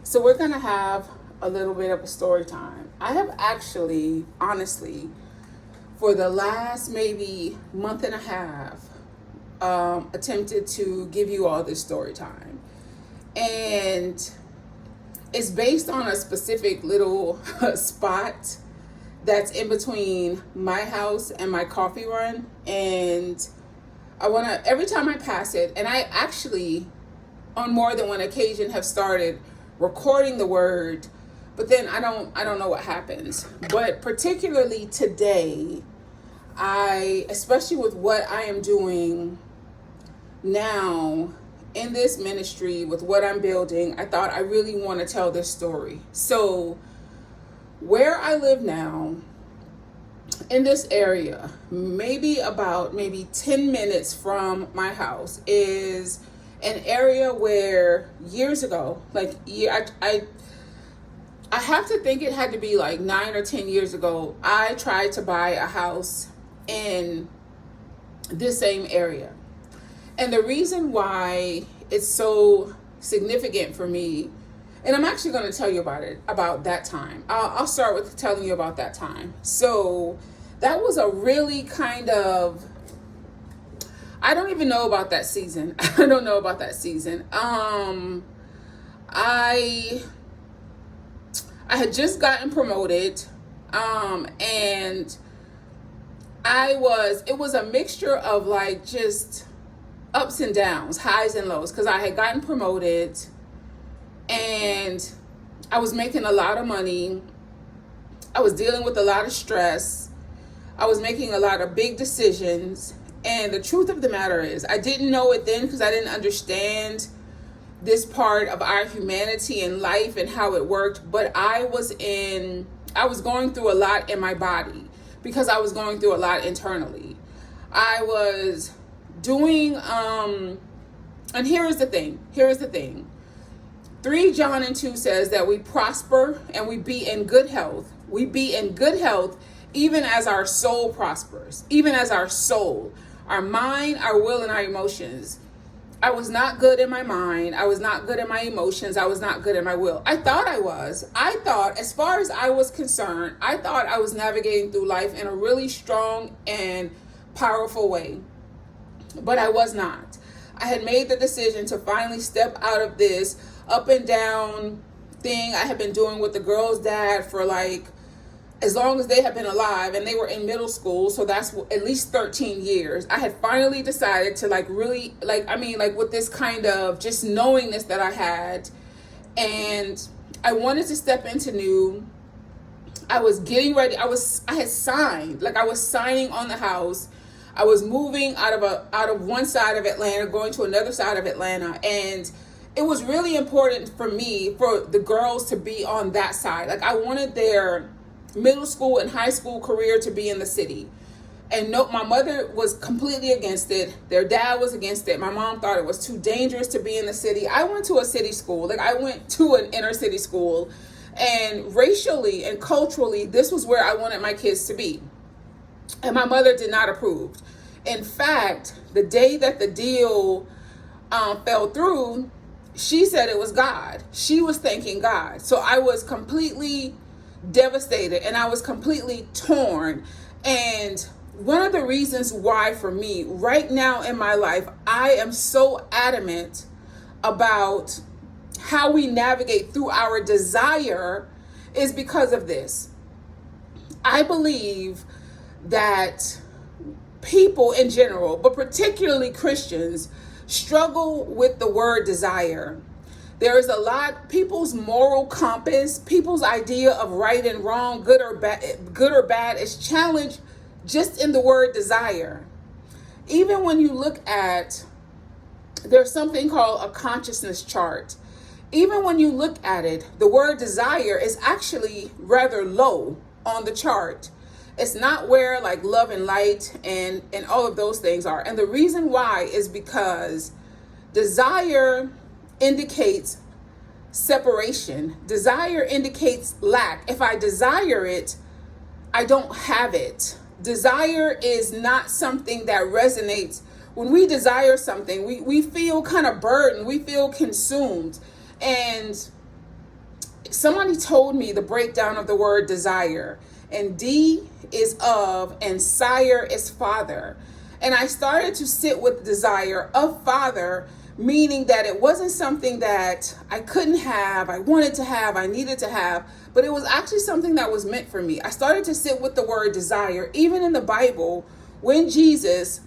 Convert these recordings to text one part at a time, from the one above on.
So we're going to have a little bit of a story time. I have actually, honestly, for the last maybe month and a half, attempted to give you all this story time. And it's based on a specific little spot that's in between my house and my coffee run. And I want to, every time I pass it, and I actually, on more than one occasion, have started recording the word, but then I don't know what happens. But particularly today, especially with what I am doing now in this ministry, with what I'm building, I thought I really want to tell this story. So where I live now, in this area, maybe 10 minutes from my house, is an area where years ago, I have to think it had to be like 9 or 10 years ago, I tried to buy a house in this same area. And the reason why it's so significant for me, and I'm actually going to tell you about that time. I'll start with telling you about that time. So that was a really kind of, I don't even know about that season. I don't know about that season. I had just gotten promoted, and it was a mixture of like just ups and downs, highs and lows, because I had gotten promoted and I was making a lot of money. I was dealing with a lot of stress. I was making a lot of big decisions. And the truth of the matter is, I didn't know it then because I didn't understand this part of our humanity and life and how it worked. But I was going through a lot in my body because I was going through a lot internally. I was doing, and here's the thing. 3 John and 2 says that we prosper and we be in good health. We be in good health even as our soul prospers, even as our soul, our mind, our will, and our emotions. I was not good in my mind. I was not good in my emotions. I was not good in my will. I thought I was. I thought, as far as I was concerned, I thought I was navigating through life in a really strong and powerful way. But I was not. I had made the decision to finally step out of this up and down thing I had been doing with the girl's dad for like as long as they have been alive, and they were in middle school, so that's at least 13 years. I had finally decided to with this kind of just knowingness that I had, and I wanted to step into new. I was getting ready. I had signed, I was signing on the house. I was moving out of one side of Atlanta, going to another side of Atlanta, and it was really important for me for the girls to be on that side. I wanted their middle school and high school career to be in the city. And no, my mother was completely against it. Their dad was against it. My mom thought it was too dangerous to be in the city. I went to a city school. I went to an inner city school, and racially and culturally, this was where I wanted my kids to be. And my mother did not approve. In fact, the day that the deal fell through, she said it was God. She was thanking God. So I was completely devastated and I was completely torn. And one of the reasons why, for me, right now in my life, I am so adamant about how we navigate through our desire is because of this. I believe that people in general, but particularly Christians, struggle with the word desire. There is a lot, people's moral compass, people's idea of right and wrong, good or bad is challenged just in the word desire. Even when you look at, there's something called a consciousness chart. Even when you look at it, the word desire is actually rather low on the chart. It's not where love and light and all of those things are. And the reason why is because desire indicates separation. Desire indicates lack. If I desire it, I don't have it. Desire is not something that resonates. When we desire something, we feel kind of burdened. We feel consumed. And somebody told me the breakdown of the word desire, and D is of, and sire is father. And I started to sit with desire of father, meaning that it wasn't something that I couldn't have, I wanted to have, I needed to have, but it was actually something that was meant for me. I started to sit with the word desire, even in the Bible, when Jesus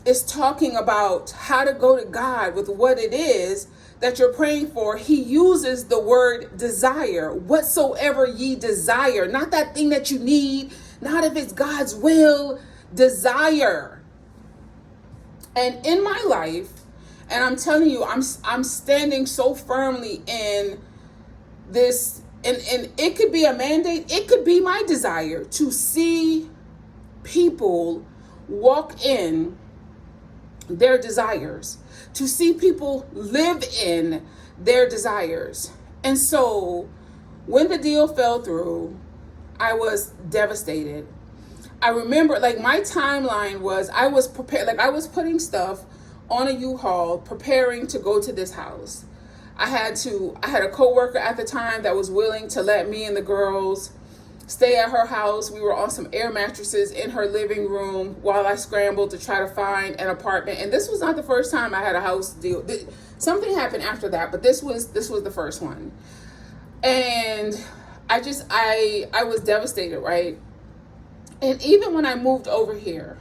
is talking about how to go to God with what it is that you're praying for. He uses the word desire, whatsoever ye desire, not that thing that you need, not if it's God's will, desire. And in my life, and I'm telling you, I'm standing so firmly in this, and it could be a mandate, it could be my desire to see people walk in their desires, to see people live in their desires. And so when the deal fell through, I was devastated. I remember, like, my timeline was, I was prepared, like I was putting stuff on a U-Haul, preparing to go to this house. I had a coworker at the time that was willing to let me and the girls stay at her house. We were on some air mattresses in her living room while I scrambled to try to find an apartment. And this was not the first time I had a house deal. Something happened after that, but this was the first one. And I was devastated, right? And even when I moved over here,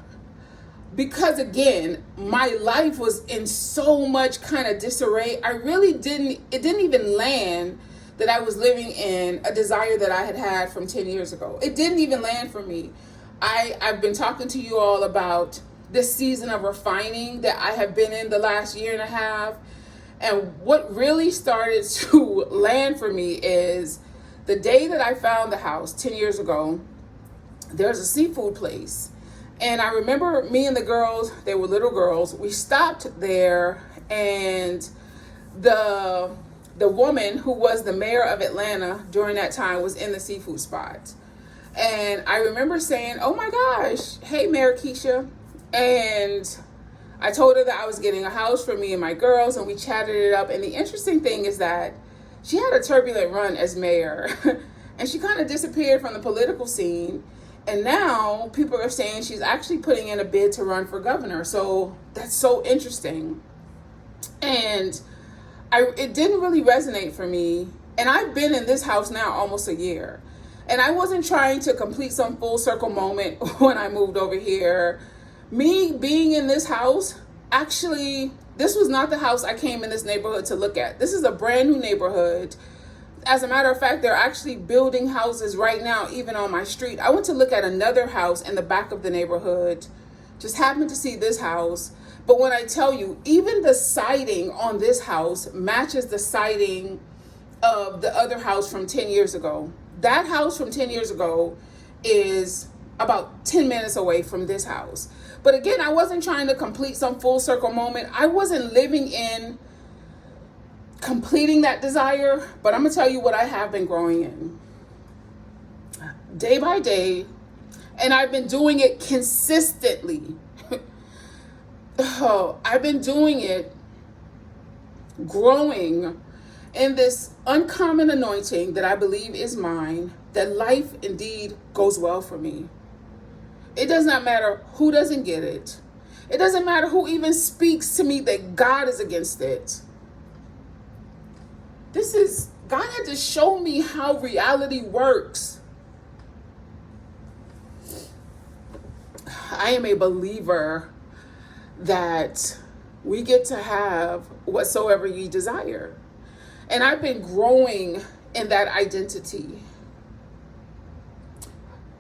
because again, my life was in so much kind of disarray, it didn't even land that I was living in a desire that I had from 10 years ago. It didn't even land for me. I've been talking to you all about this season of refining that I have been in the last year and a half. And what really started to land for me is the day that I found the house 10 years ago. There's a seafood place. And I remember me and the girls, they were little girls, we stopped there, and the woman who was the mayor of Atlanta during that time was in the seafood spot. And I remember saying, oh my gosh, hey, Mayor Keisha. And I told her that I was getting a house for me and my girls, and we chatted it up. And the interesting thing is that she had a turbulent run as mayor and she kind of disappeared from the political scene. And now people are saying she's actually putting in a bid to run for governor. So that's so interesting. And it didn't really resonate for me. And I've been in this house now almost a year. And I wasn't trying to complete some full circle moment when I moved over here. Me being in this house, actually, this was not the house I came in this neighborhood to look at. This is a brand new neighborhood. As a matter of fact, they're actually building houses right now, even on my street. I went to look at another house in the back of the neighborhood, just happened to see this house. But when I tell you, even the siding on this house matches the siding of the other house from 10 years ago. That house from 10 years ago is about 10 minutes away from this house. But again, I wasn't trying to complete some full circle moment. I wasn't living in completing that desire, but I'm gonna tell you what I have been growing in day by day, and I've been doing it consistently. I've been doing it, growing in this uncommon anointing that I believe is mine, that life indeed goes well for me. It does not matter who doesn't get it. It doesn't matter who even speaks to me that God is against it. God had to show me how reality works. I am a believer that we get to have whatsoever ye desire. And I've been growing in that identity.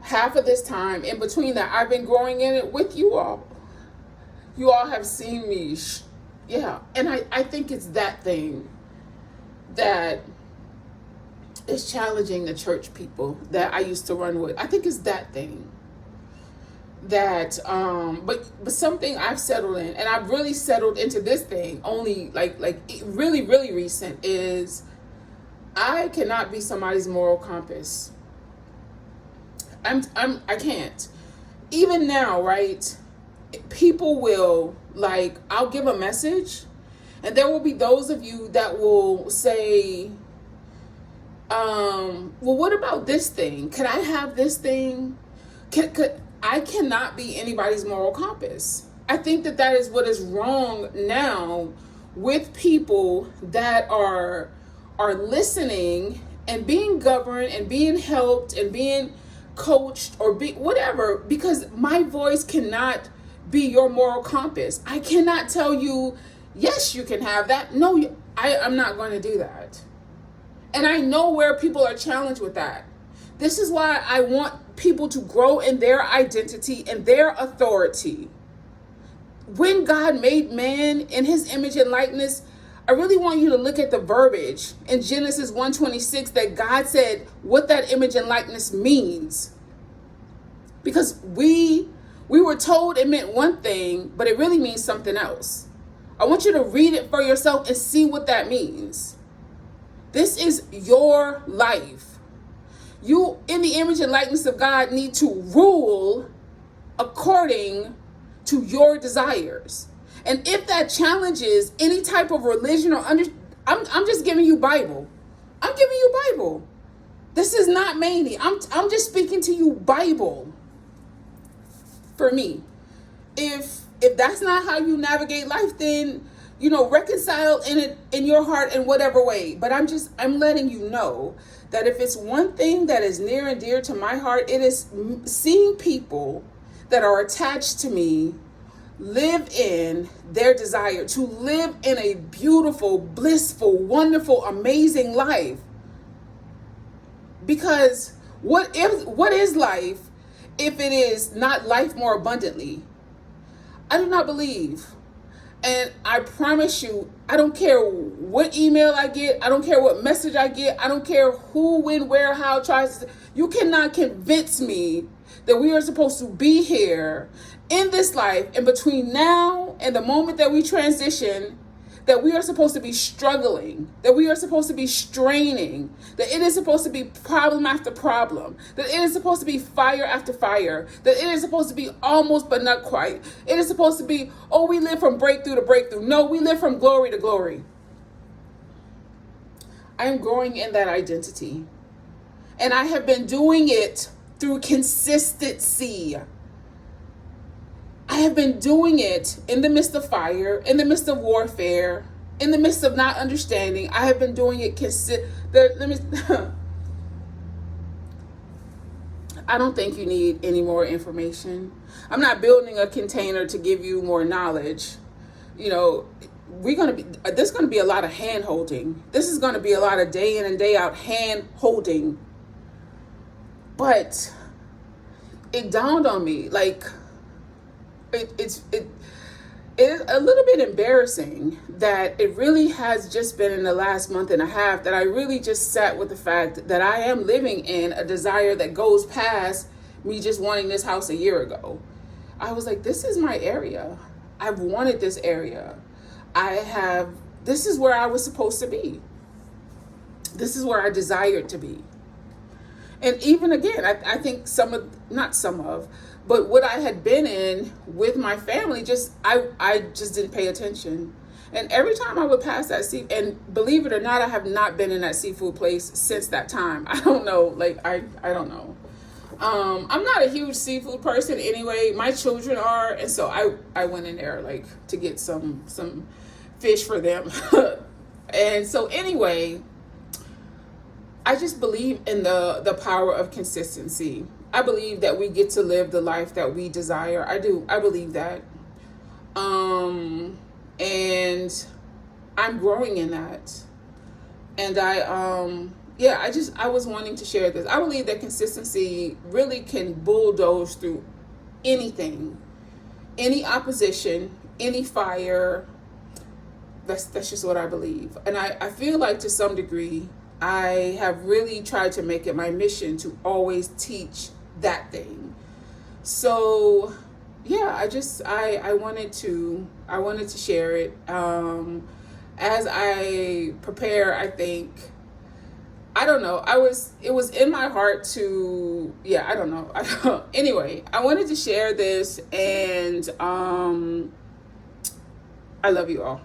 Half of this time, in between that, I've been growing in it with you all. You all have seen me. And I think it's that thing that is challenging the church people that I used to run with. I think it's that thing that but something I've settled in, and I've really settled into this thing only like really recent, is I cannot be somebody's moral compass. I can't. Even now, right? People will, like, I'll give a message, and there will be those of you that will say, Well, what about this thing? Could I have this thing? I cannot be anybody's moral compass. I think that that is what is wrong now with people that are listening and being governed and being helped and being coached or be whatever, because my voice cannot be your moral compass. I cannot tell you, yes, you can have that. No, I'm not going to do that. And I know where people are challenged with that. This is why I want people to grow in their identity and their authority. When God made man in his image and likeness, I really want you to look at the verbiage in Genesis 1:26 that God said what that image and likeness means. Because we were told it meant one thing, but it really means something else. I want you to read it for yourself and see what that means. This is your life. You, in the image and likeness of God, need to rule according to your desires. And if that challenges any type of religion or I'm just giving you Bible. I'm giving you Bible. This is not Manny. I'm just speaking to you Bible. For me, if that's not how you navigate life, then reconcile in your heart in whatever way. But I'm letting you know that if it's one thing that is near and dear to my heart, it is seeing people that are attached to me live in their desire to live in a beautiful, blissful, wonderful, amazing life. Because what is life if it is not life more abundantly? I do not believe. And I promise you, I don't care what email I get. I don't care what message I get. I don't care who, when, where, how tries to. You cannot convince me that we are supposed to be here in this life, and between now and the moment that we transition, that we are supposed to be struggling, that we are supposed to be straining, that it is supposed to be problem after problem, that it is supposed to be fire after fire, that it is supposed to be almost but not quite. It is supposed to be, oh, we live from breakthrough to breakthrough. No, we live from glory to glory. I am growing in that identity. And I have been doing it through consistency. I have been doing it in the midst of fire, in the midst of warfare, in the midst of not understanding. I have been doing it I don't think you need any more information. I'm not building a container to give you more knowledge. There's going to be a lot of hand holding. This is going to be a lot of day in and day out hand holding. But it dawned on me, it is a little bit embarrassing that it really has just been in the last month and a half that I really just sat with the fact that I am living in a desire that goes past me just wanting this house a year ago. I was like, this is my area. I've wanted this area. This is where I was supposed to be. This is where I desired to be. And even again, I think but what I had been in with my family, I just didn't pay attention. And every time I would pass that and believe it or not, I have not been in that seafood place since that time. I don't know, I don't know. I'm not a huge seafood person anyway. My children are, and so I went in there to get some fish for them. And so anyway, I just believe in the power of consistency. I believe that we get to live the life that we desire. I do. I believe that. And I'm growing in that. And I was wanting to share this. I believe that consistency really can bulldoze through anything, any opposition, any fire. That's just what I believe. And I feel like to some degree, I have really tried to make it my mission to always teach that thing. So yeah, I wanted to share it. As I prepare, I think, I don't know, it was in my heart to, I don't know. Anyway, I wanted to share this, and I love you all.